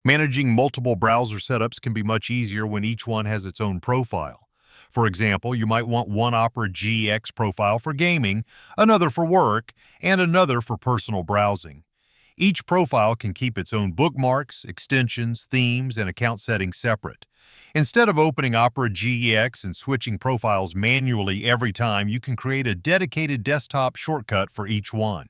Managing multiple browser setups can be much easier when each one has its own profile. For example, you might want one Opera GX profile for gaming, another for work, and another for personal browsing. Each profile can keep its own bookmarks, extensions, themes, and account settings separate. Instead of opening Opera GX and switching profiles manually every time, you can create a dedicated desktop shortcut for each one.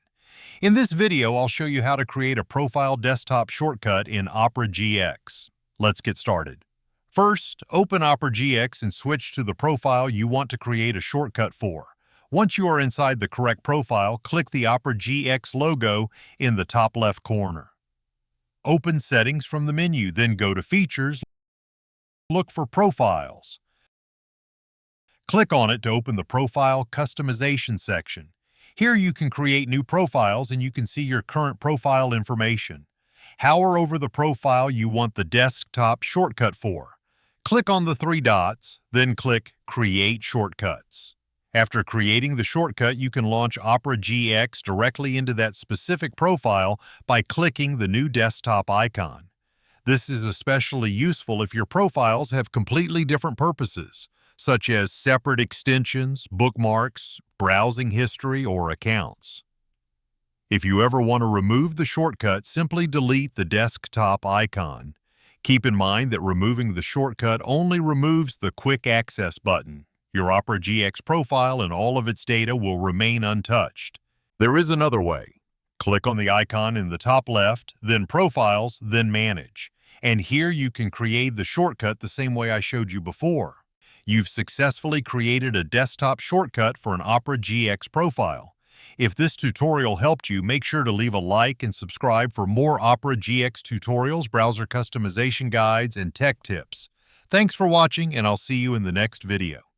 In this video, I'll show you how to create a profile desktop shortcut in Opera GX. Let's get started. First, open Opera GX and switch to the profile you want to create a shortcut for. Once you are inside the correct profile, click the Opera GX logo in the top left corner. Open Settings from the menu, then go to Features, look for Profiles. Click on it to open the Profile Customization section. Here you can create new profiles and you can see your current profile information. Hover over the profile you want the desktop shortcut for. Click on the three dots, then click Create Shortcuts. After creating the shortcut, you can launch Opera GX directly into that specific profile by clicking the new desktop icon. This is especially useful if your profiles have completely different purposes, such as separate extensions, bookmarks, browsing history, or accounts. If you ever want to remove the shortcut, simply delete the desktop icon. Keep in mind that removing the shortcut only removes the Quick Access button. Your Opera GX profile and all of its data will remain untouched. There is another way. Click on the icon in the top left, then Profiles, then Manage. And here you can create the shortcut the same way I showed you before. You've successfully created a desktop shortcut for an Opera GX profile. If this tutorial helped you, make sure to leave a like and subscribe for more Opera GX tutorials, browser customization guides, and tech tips. Thanks for watching, and I'll see you in the next video.